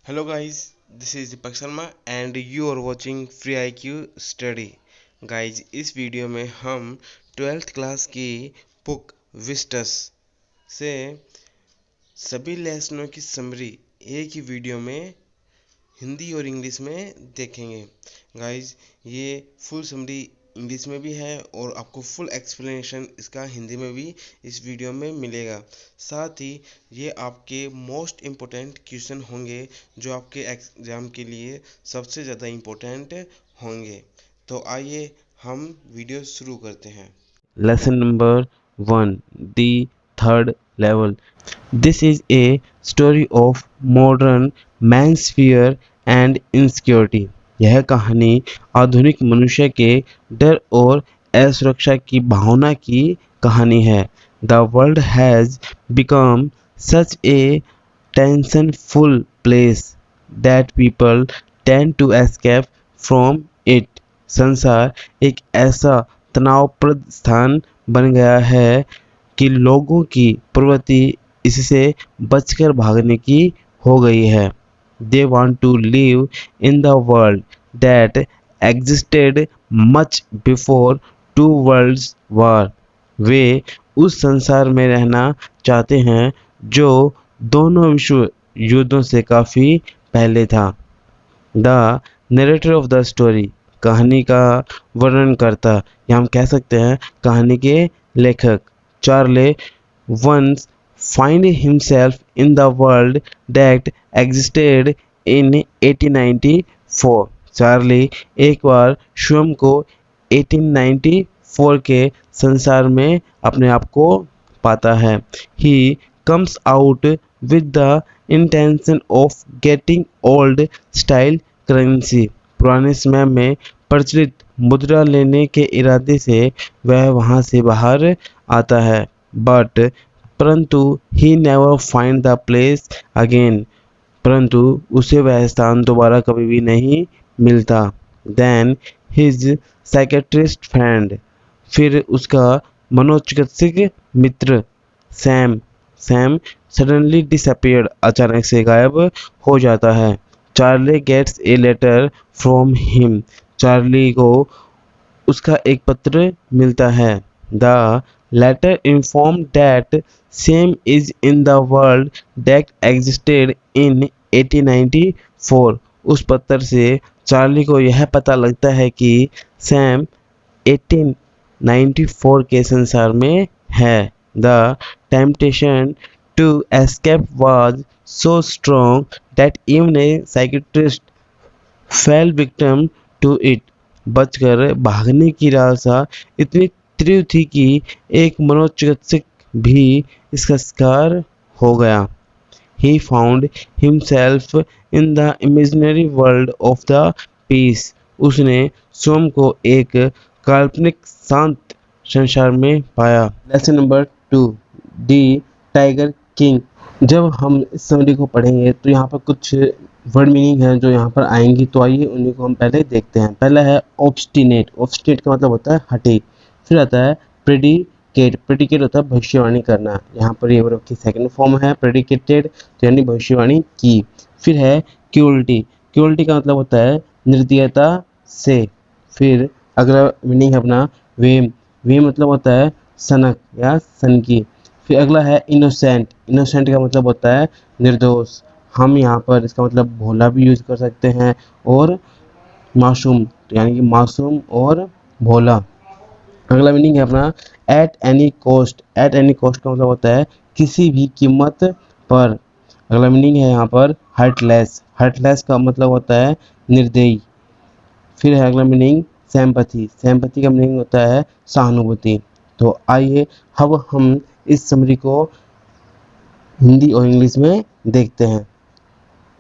Hello guys, this is Deepak Sharma and you are watching free IQ study. Guys इस video में हम 12th class की book विस्टस से सभी लेसनों की समरी एक ही वीडियो में हिंदी और इंग्लिश में देखेंगे। गाइज ये फुल समरी इंग्लिश में भी है और आपको फुल एक्सप्लेनेशन इसका हिंदी में भी इस वीडियो में मिलेगा। साथ ही ये आपके मोस्ट इम्पोर्टेंट क्वेश्चन होंगे जो आपके एग्ज़ाम के लिए सबसे ज़्यादा इम्पोर्टेंट होंगे। तो आइए हम वीडियो शुरू करते हैं। Lesson number 1, The Third Level. This is a story of modern man's fear and insecurity. यह कहानी आधुनिक मनुष्य के डर और असुरक्षा की भावना की कहानी है। The world has become such a tensionful place that people tend to escape from it. संसार एक ऐसा तनावप्रद स्थान बन गया है कि लोगों की प्रवृत्ति इससे बचकर भागने की हो गई है। They want to live in the world that existed much before two worlds war. वे उस संसार में रहना चाहते हैं जो दोनों विश्व युद्धों से काफ़ी पहले था। The narrator of the story, कहानी का वर्णन करता या हम कह सकते हैं कहानी के लेखक, Charley once find himself in the world that existed in 1894. Charlie एक बार स्वयं को 1894 के संसार में अपने आप को पाता है। He comes out with the intention of getting old style currency. पुराने समय में प्रचलित मुद्रा लेने के इरादे से वह वहां से बाहर आता है। बट परंतु he never find the place again, परंतु उसे वह स्थान दोबारा कभी भी नहीं मिलता। देन हिज साइकेट्रिस्ट फ्रेंड, फिर उसका मनोचिकित्सक मित्र सैम सडनली डिसअपियर्ड, अचानक से गायब हो जाता है। Charlie gets a letter from him, Charlie को उसका एक पत्र मिलता है। The letter inform that Sam is in the world that existed in 1894। उस पत्र से चार्ली को यह पता लगता है कि सैम 1894 के संसार में है। The temptation to escape was so strong that even a psychiatrist fell victim to it. बचकर भागने की लालसा इतनी तीव्र थी कि एक मनोचिकित्सक भी इसका शिकार हो गया। He found himself in the imaginary world of the peace. उसने स्वयं को एक काल्पनिक शांत संसार में पाया। लेसन नंबर 2, दी टाइगर किंग। जब हम इस समरी को पढ़ेंगे तो यहाँ पर कुछ वर्ड मीनिंग है जो यहाँ पर आएंगी, तो आइए उन्हीं को हम पहले देखते हैं। पहला है ऑब्स्टिनेट। ऑब्स्टिनेट का मतलब होता है हठी। फिर आता है प्रेडिकेट। प्रेडिकेट होता है भविष्यवाणी करना। यहाँ पर ये वर्ब की सेकंड फॉर्म है प्रेडिकेटेड, तो यानी भविष्यवाणी की। फिर है क्यूरिटी। क्यूरिटी का मतलब होता है निर्दयता से। फिर अगला मीनिंग है अपना वेम। वेम मतलब होता है सनक या सन की। फिर अगला है इनोसेंट। इनोसेंट का मतलब होता है निर्दोष। हम यहाँ पर इसका मतलब भोला भी यूज कर सकते हैं और मासूम, तो यानी कि मासूम और भोला। अगला मीनिंग है अपना at any cost. At any cost का मतलब होता है किसी भी कीमत पर। अगला मीनिंग है यहाँ पर हर्टलेस। हर्टलेस का मतलब होता है निर्दयी। फिर है अगला मीनिंग सैम्पथी। सैम्पथी का मीनिंग होता है सहानुभूति। तो आइए अब हम इस समरी को हिंदी और इंग्लिश में देखते हैं।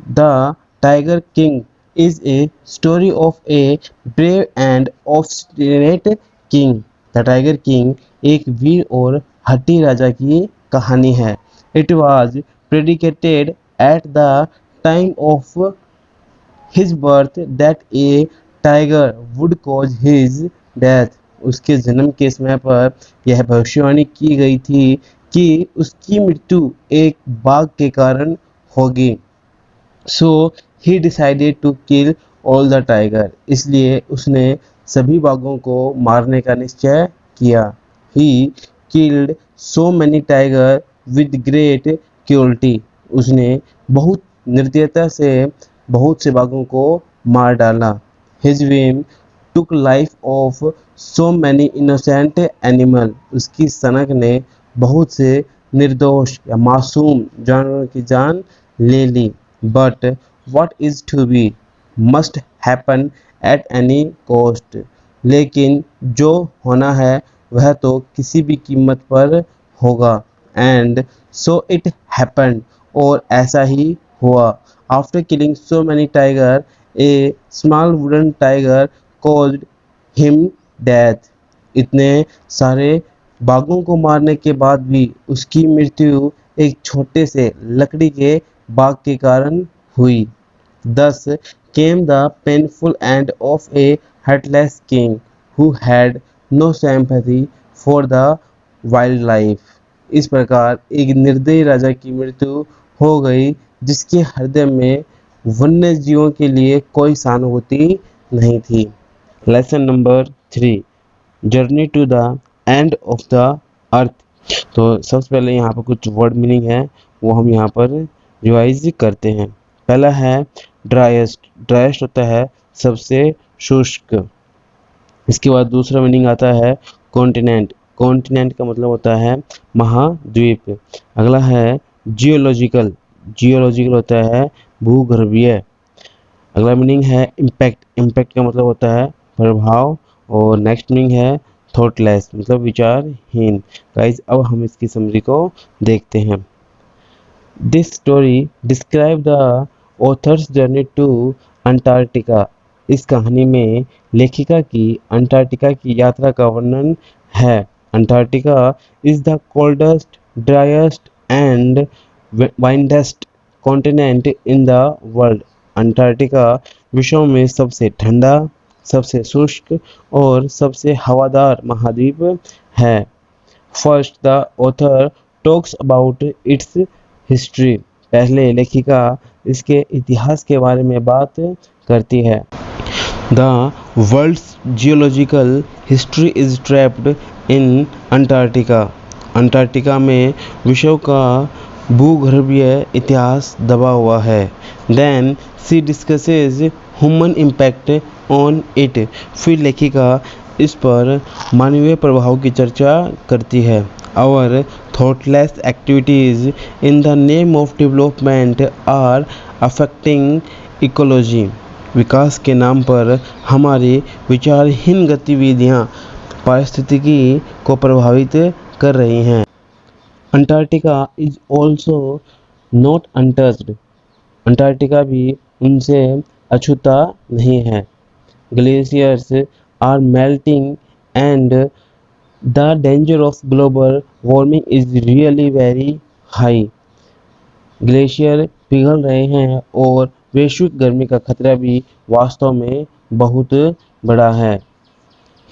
The tiger king is a story of a brave and obstinate king. The Tiger King एक वीर और हठी राजा की कहानी है। It was predicated at the time of his birth that a tiger would cause his death. उसके जन्म के समय पर यह भविष्यवाणी की गई थी कि उसकी मृत्यु एक बाघ के कारण होगी। So he decided to kill all the tiger, इसलिए उसने सभी बाघों को मारने का निश्चय किया। He killed so many tiger with great cruelty, उसने बहुत निर्दयता से बहुत से बाघों को मार डाला। His Vim took life of so many innocent animal, उसकी सनक ने बहुत से निर्दोष या मासूम जानवरों की जान ले ली। But what is to be must happen at any cost, लेकिन जो होना है वह तो किसी भी कीमत पर होगा। एंड सो इट happened, और ऐसा ही हुआ। After killing so many tiger, a small wooden tiger caused him death, इतने सारे बाघों को मारने के बाद भी उसकी मृत्यु एक छोटे से लकड़ी के बाघ के कारण हुई। Thus came the painful end of a heartless king who had no sympathy for the wildlife. इस प्रकार एक निर्दयी राजा की मृत्यु हो गई जिसके हृदय में वन्य जीवों के लिए कोई सहानुभूति नहीं थी। Lesson number 3, journey to the end of the earth. तो सबसे पहले यहाँ पर कुछ वर्ड मीनिंग है वो हम यहाँ पर रिवाइज करते हैं। पहला है ड्राइएस्ट, ड्राइएस्ट होता है सबसे शुष्क। इसके बाद दूसरा मीनिंग आता है कॉन्टिनेंट, कॉन्टिनेंट का मतलब होता है महाद्वीप। अगला है जियोलॉजिकल, जियोलॉजिकल होता है भूगर्भीय। अगला मीनिंग है इम्पैक्ट, इम्पैक्ट का मतलब होता है प्रभाव। और नेक्स्ट मीनिंग है थॉटलेस, मतलब विचारहीन। गाइस अब हम इसकी समरी को देखते हैं। This story describe the author's journey to Antarctica, इस कहानी में लेखिका की अंटार्कटिका की यात्रा का वर्णन है। Antarctica is the coldest, driest and windiest continent in the world. Antarctica विश्व में सबसे ठंडा, सबसे शुष्क और सबसे हवादार महाद्वीप है। First the author talks about it's history, पहले लेखिका इसके इतिहास के बारे में बात करती है। The world's geological history is trapped in Antarctica, Antarctica में विश्व का भूगर्भीय इतिहास दबा हुआ है। Then she discusses human impact on it, फिर लेखिका इस पर मानवीय प्रभाव की चर्चा करती है। Our thoughtless activities in the name of development are affecting ecology, विकास के नाम पर हमारी विचारहीन गतिविधियां पारिस्थितिकी को प्रभावित कर रही हैं। Antarctica is also not untouched, Antarctica भी उनसे अछूता नहीं है। Glaciers are melting and the danger of global warming is really very high, glacier पिघल रहे हैं और वैश्विक गर्मी का खतरा भी वास्तव में बहुत बड़ा है।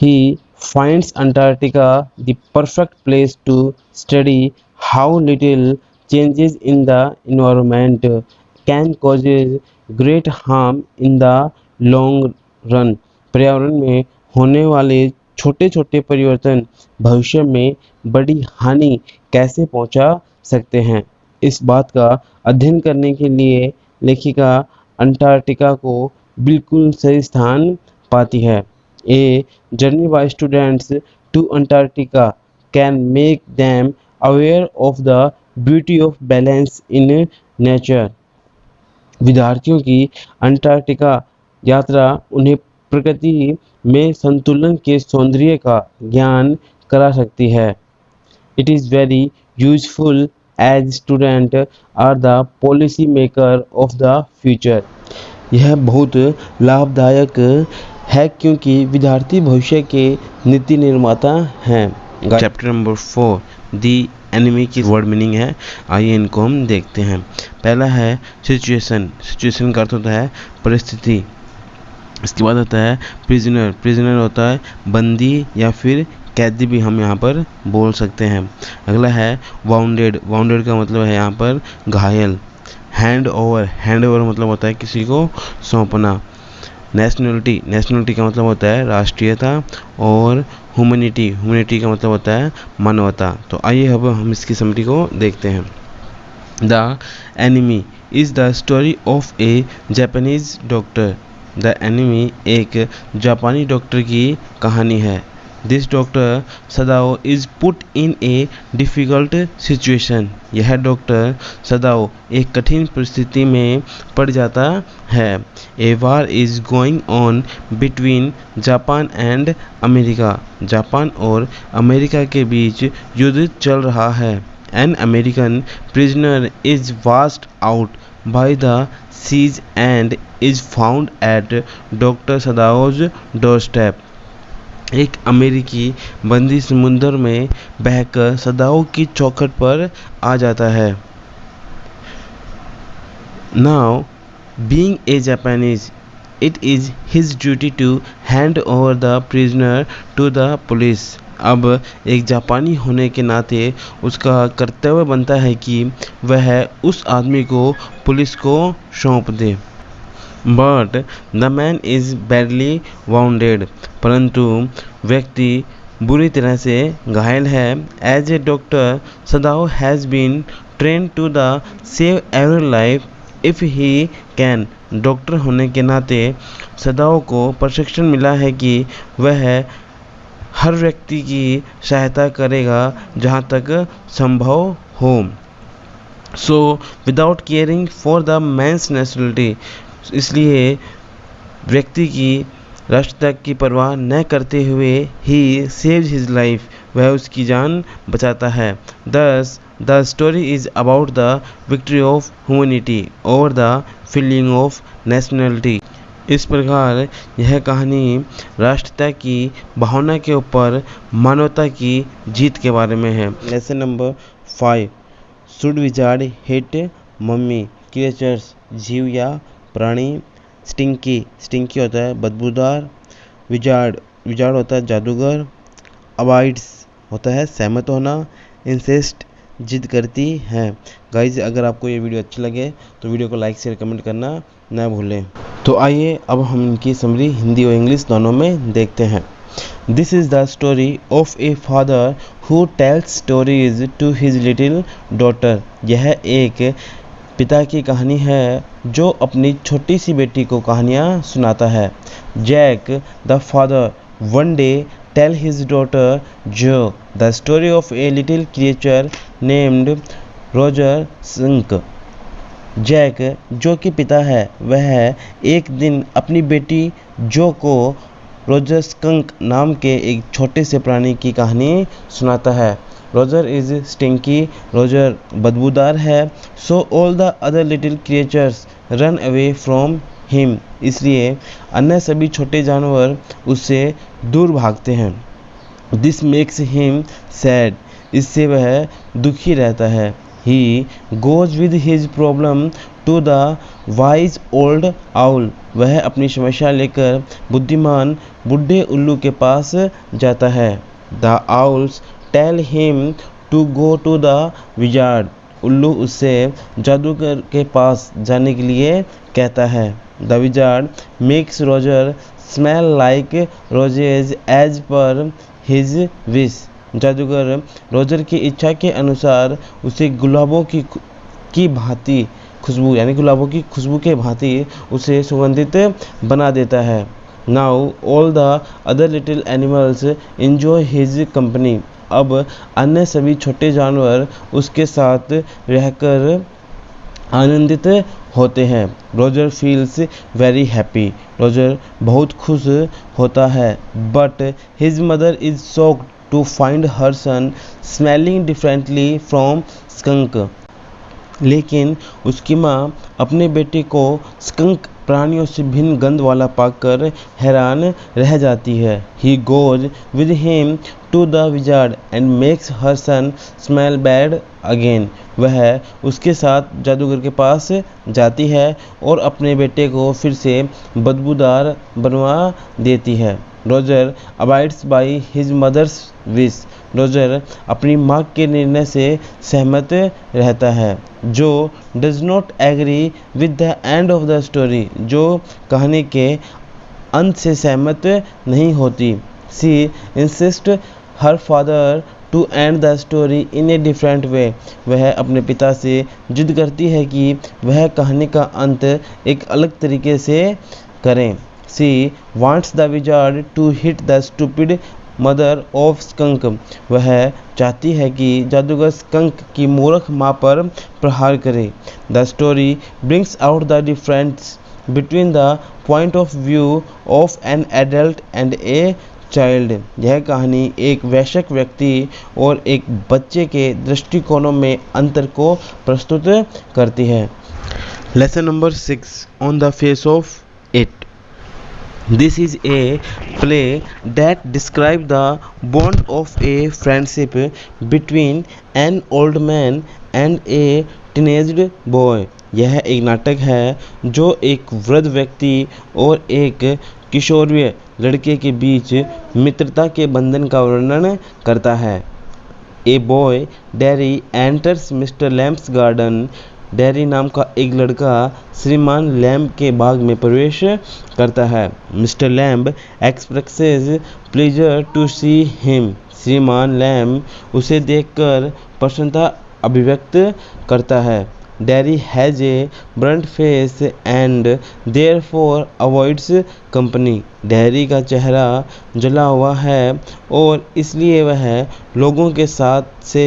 ही finds Antarctica the perfect place to study how little changes in the environment can cause great harm in the long run, पर्यावरण में होने वाले छोटे छोटे परिवर्तन भविष्य में बड़ी हानि कैसे पहुंचा सकते हैं, इस बात का अध्ययन करने के लिए लेखिका अंटार्कटिका को बिल्कुल सही स्थान पाती है। A journey by students to Antarctica can make them aware of the beauty of balance in nature. विद्यार्थियों की अंटार्कटिका यात्रा उन्हें प्रकृति में संतुलन के सौंदर्य का ज्ञान करा सकती है। It is very useful as students are the policy maker of the future. यह बहुत लाभदायक है क्योंकि विद्यार्थी भविष्य के नीति निर्माता हैं। चैप्टर नंबर 4 दी एनिमी की वर्ड मीनिंग है, आइए इनको हम देखते हैं। पहला है सिचुएशन, सिचुएशन का अर्थ होता है परिस्थिति। इसके बाद होता है प्रिजनर, प्रिजनर होता है बंदी या फिर कैदी भी हम यहाँ पर बोल सकते हैं। अगला है वाउंडेड, वाउंडेड का मतलब है यहाँ पर घायल। हैंड ओवर मतलब होता है किसी को सौंपना। नेशनलिटी का मतलब होता है राष्ट्रीयता। और ह्यूमैनिटी का मतलब होता है मानवता। तो आइए अब हम इसकी समरी को देखते हैं। The enemy is the story of a Japanese doctor. The enemy एक जापानी डॉक्टर की कहानी है। This doctor Sadao is put in a difficult situation. यह डॉक्टर सदाओ एक कठिन परिस्थिति में पड़ जाता है। A war is going on between Japan and America. Japan और अमेरिका के बीच युद्ध चल रहा है। An American prisoner is washed out by the seas and is found at doctor Sadao's doorstep. एक अमेरिकी बंदी समुद्र में बहकर सदाओ की चौखट पर आ जाता है। Now being a Japanese it is his duty to hand over the prisoner to the police. अब एक जापानी होने के नाते उसका कर्तव्य बनता है कि वह उस आदमी को पुलिस को सौंप दे। But the man is badly wounded. परंतु व्यक्ति बुरी तरह से घायल है। As a doctor Sadao has been train to the save every life if he can. Doctor होने के नाते सदाओ को प्रशिक्षण मिला है कि वह हर व्यक्ति की सहायता करेगा जहाँ तक संभव हो। So without caring for the man's nationality, इसलिए व्यक्ति की राष्ट्रता की परवाह न करते हुए ही सेव्स हिज लाइफ, वह उसकी जान बचाता है। दस the story is about the victory of humanity over the feeling of nationality. इस प्रकार यह कहानी राष्ट्रता की भावना के ऊपर मानवता की जीत के बारे में है। Lesson number 5, should wizard hit mummy creatures, जीव या प्राणी। स्टिंकी होता है बदबूदार। विजार्ड होता है जादूगर। अवॉइड्स होता है सहमत होना। इंसेस्ट जिद करती है। गाइज, अगर आपको ये वीडियो अच्छी लगे तो वीडियो को लाइक शेयर कमेंट करना ना भूलें। तो आइए अब हम इनकी समरी हिंदी और इंग्लिश दोनों में देखते हैं। This is the story of a father who tells stories to his little daughter. यह एक पिता की कहानी है जो अपनी छोटी सी बेटी को कहानियाँ सुनाता है। Jack the father one day tell his daughter Jo the story of a little creature named Roger Skunk. Jack Jo कि पिता है वह एक दिन अपनी बेटी जो को रोजर स्कंक नाम के एक छोटे से प्राणी की कहानी सुनाता है। रोजर इज़ स्टिंकी, रोजर बदबूदार है। So all the other little creatures run away from him, इसलिए अन्य सभी छोटे जानवर उससे दूर भागते हैं। दिस मेक्स हिम सैड, इससे वह दुखी रहता है। He goes with his problem to the wise old owl, वह अपनी समस्या लेकर बुद्धिमान बूढ़े उल्लू के पास जाता है। The owls tell him to go to the wizard, उल्लू उससे जादूगर के पास जाने के लिए कहता है। The wizard makes Roger smell like roses as per his wish, जादूगर रोजर की इच्छा के अनुसार उसे गुलाबों की भांति खुशबू यानी गुलाबों की खुशबू के भांति उसे सुगंधित बना देता है। Now all the other little animals enjoy his company, अब अन्य सभी छोटे जानवर उसके साथ रहकर आनंदित होते हैं। Roger feels very happy, Roger बहुत खुश होता है। But his mother is shocked to find her son smelling differently from skunk, लेकिन उसकी माँ अपने बेटे को स्कंक प्राणियों से भिन्न गंध वाला पाकर हैरान रह जाती है। He goes with him to the wizard and makes her son smell bad again, वह उसके साथ जादूगर के पास जाती है और अपने बेटे को फिर से बदबूदार बनवा देती है। Roger abides by his mother's wish. Roger अपनी माँ के निर्णय से सहमत रहता है। Jo does not agree with the end of the story, Jo कहानी के अंत से सहमत नहीं होती। She insist her father to end the story in a different way. वह अपने पिता से जिद करती है कि वह कहानी का अंत एक अलग तरीके से करें। She wants the wizard to hit the stupid mother of skunk. वह चाहती है कि जादूगर स्कंक की मूर्ख माँ पर प्रहार करे। The story brings out the difference between the point of view of an adult and a child. यह कहानी एक वयस्क व्यक्ति और एक बच्चे के दृष्टिकोणों में अंतर को प्रस्तुत करती है। Lesson number 6 on the face of it. This is a play that describes the bond of a friendship between an old man and a teenaged boy. यह एक नाटक है जो एक वृद्ध व्यक्ति और एक किशोरीय लड़के के बीच मित्रता के बंधन का वर्णन करता है। A boy dairy enters mister Lamp's garden. Dairy नाम का एक लड़का श्रीमान लैम्प के बाग में प्रवेश करता है। Mister Lamp expresses pleasure to see him. श्रीमान लैम्प उसे देखकर प्रसन्नता अभिव्यक्त करता है। Darry has a burnt face and therefore avoids company. Darry का चेहरा जला हुआ है और इसलिए वह लोगों के साथ से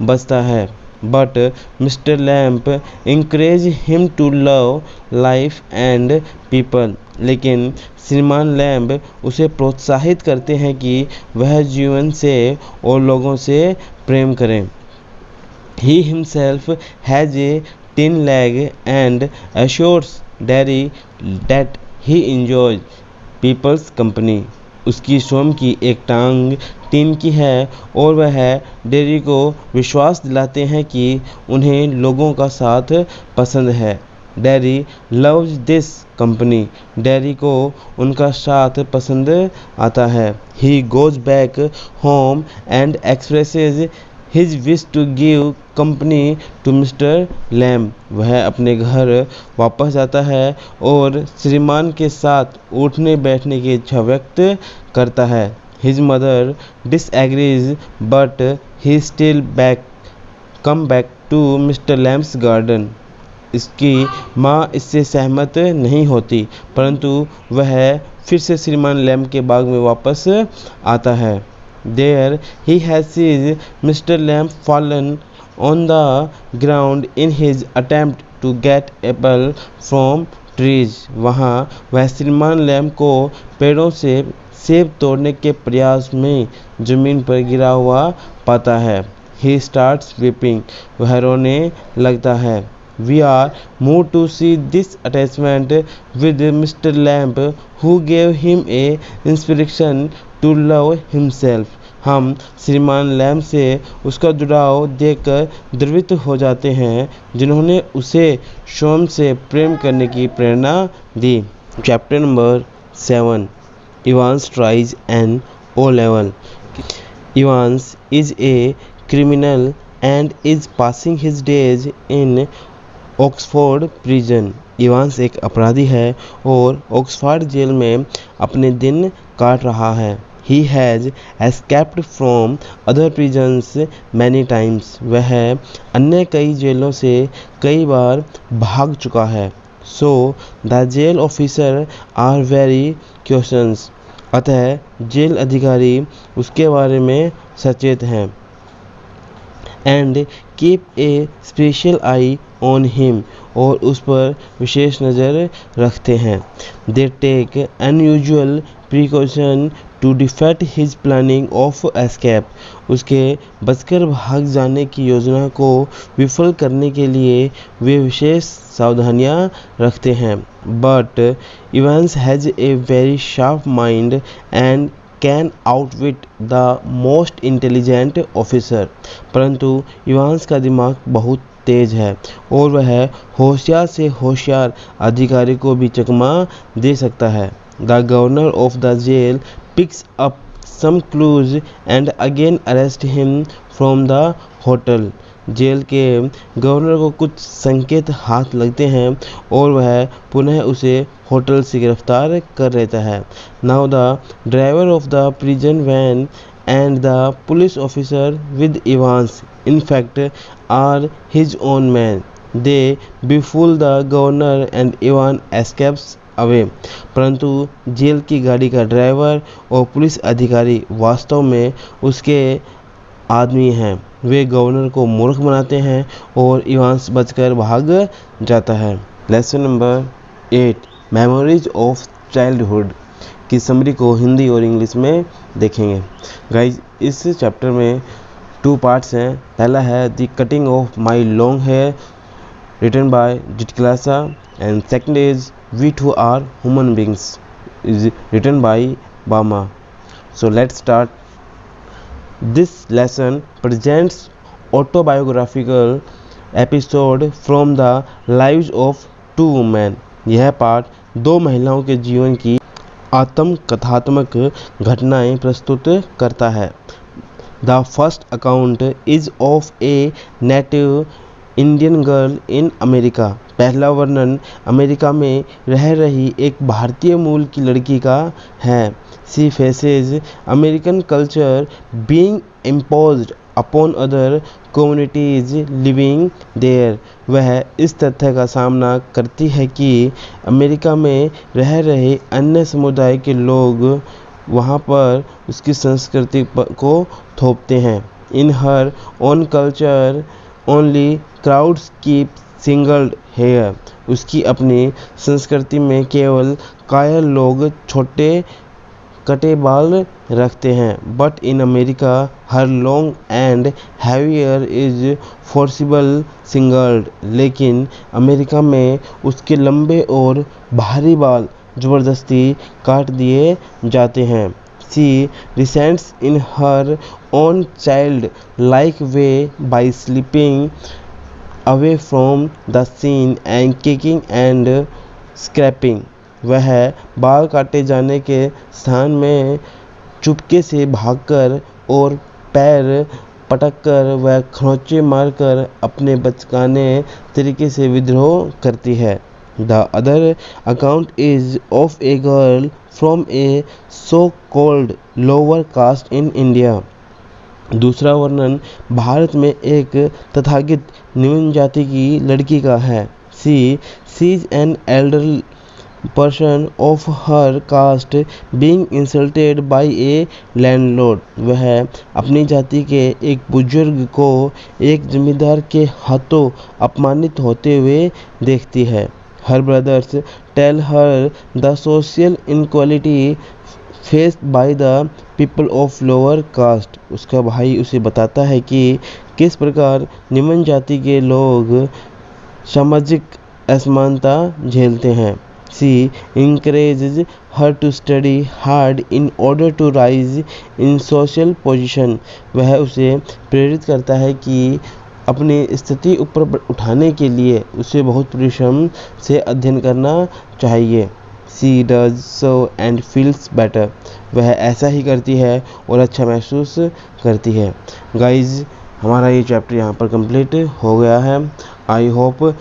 बचता है। But Mr. Lamp encouraged him to love life and people. लेकिन श्रीमान लैम्प उसे प्रोत्साहित करते हैं कि वह जीवन से और लोगों से प्रेम करें। He himself has a tin leg and assures Derry that he enjoys people's company. उसकी स्वयं की एक टांग टीन की है और वह डेरी को विश्वास दिलाते हैं कि उन्हें लोगों का साथ पसंद है। Derry loves this company. Derry को उनका साथ पसंद आता है। He goes back home and expresses his wish to give company to Mister Lamp. वह अपने घर वापस जाता है और श्रीमान के साथ उठने बैठने की इच्छा व्यक्त करता है। His mother disagrees but he still come back to Mister Lamp's garden. इसकी माँ इससे सहमत नहीं होती परंतु वह फिर से श्रीमान लैम्प के बाग में वापस आता है। There he has seen Mr. Lamp fallen on the ground in his attempt to get apple from trees. वहाँ वह श्रीमान लैम्प को पेड़ों से सेब तोड़ने के प्रयास में जमीन पर गिरा हुआ पाता है। He starts weeping. वह रोने लगता है। We are moved to see this attachment with Mr. Lamp, who gave him a inspiration to love himself. हम श्रीमान लैम्प से उसका जुड़ाव देखकर द्रवित हो जाते हैं जिन्होंने उसे स्वयं से प्रेम करने की प्रेरणा दी। Chapter number 7 Evans tries an O level. Evans is a criminal and is passing his days in Oxford prison. Evans एक अपराधी है और ऑक्सफोर्ड जेल में अपने दिन काट रहा है। He has escaped from other prisons many times. वह अन्य कई जेलों से कई बार भाग चुका है। So the jail officer are very cautious. अतः जेल अधिकारी उसके बारे में सचेत हैं। And keep a special eye on him. और उस पर विशेष नज़र रखते हैं। They take unusual precaution to defeat his planning of escape. उसके बचकर भाग जाने की योजना को विफल करने के लिए वे विशेष सावधानियां रखते हैं। But Evans has a very sharp mind and can outwit the most intelligent officer. परंतु इवांस का दिमाग बहुत तेज है और वह होशियार से होशियार अधिकारी को भी चकमा दे सकता है। The governor of the jail picks up some clues and again arrest him from the hotel. Jail के गवर्नर को कुछ संकेत हाथ लगते हैं और वह पुनः उसे होटल से गिरफ्तार कर लेता है. Now the driver of the prison van and the police officer with Evans in fact are his own men. They befool the governor and Evan escapes away. परंतु जेल की गाड़ी का ड्राइवर और पुलिस अधिकारी वास्तव में उसके आदमी हैं. वे गवर्नर को मूर्ख बनाते हैं और इवांस बचकर भाग जाता है. Lesson number 8 memories of childhood की समरी को हिंदी और इंग्लिश में देखेंगे. गाइज इस चैप्टर में 2 पार्ट्स हैं. पहला है the cutting of my long hair written by Zitkala Sa and second is we too are human beings is written by Bama. So let's start. This lesson presents autobiographical episode from the lives of 2 women. यह पाठ 2 महिलाओं के जीवन की आत्मकथात्मक घटनाएं प्रस्तुत करता है. The first account is of a native Indian girl in America. पहला वर्णन अमेरिका में रह रही एक भारतीय मूल की लड़की का है. She faces American culture being imposed upon other communities living there. वह इस तथ्य का सामना करती है कि अमेरिका में रह रहे अन्य समुदाय के लोग वहाँ पर उसकी संस्कृति को थोपते हैं. In her own culture only crowds keep singled hair. उसकी अपनी संस्कृति में केवल कायर लोग छोटे कटे बाल रखते हैं. But in America her long and heavier is forcible singled. लेकिन अमेरिका में उसके लंबे और भारी बाल ज़बरदस्ती काट दिए जाते हैं. She resents in her own child like way by sleeping away from the scene and kicking and scraping. वह बाल काटे जाने के स्थान में चुपके से भागकर और पैर पटककर व खरोंचे मारकर अपने बचकाने तरीके से विद्रोह करती है. The other account is of a girl from A so called lower caste in India. दूसरा वर्णन भारत में एक तथाकथित निम्न जाति की लड़की का है. She sees an elder person of her caste being insulted by a landlord. वह अपनी जाति के एक बुजुर्ग को एक जमींदार के हाथों अपमानित होते हुए देखती है. Her brothers tell her the social inequality faced by the people of lower caste. उसका भाई उसे बताता है कि किस प्रकार निम्न जाति के लोग सामाजिक असमानता झेलते हैं. She encourages her to study hard in order to rise in social position. वह उसे प्रेरित करता है कि अपनी स्थिति ऊपर उठाने के लिए उसे बहुत परिश्रम से अध्ययन करना चाहिए. She does so and feels better. वह ऐसा ही करती है और अच्छा महसूस करती है. गाइज हमारा ये चैप्टर यहाँ पर कंप्लीट हो गया है. आई होप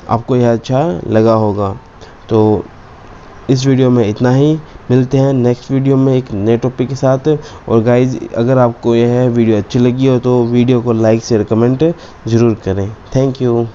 आपको यह अच्छा लगा होगा. तो इस वीडियो में इतना ही. मिलते हैं नेक्स्ट वीडियो में एक नए टॉपिक के साथ. और गाइज अगर आपको यह वीडियो अच्छी लगी हो तो वीडियो को लाइक शेयर कमेंट ज़रूर करें. Thank you.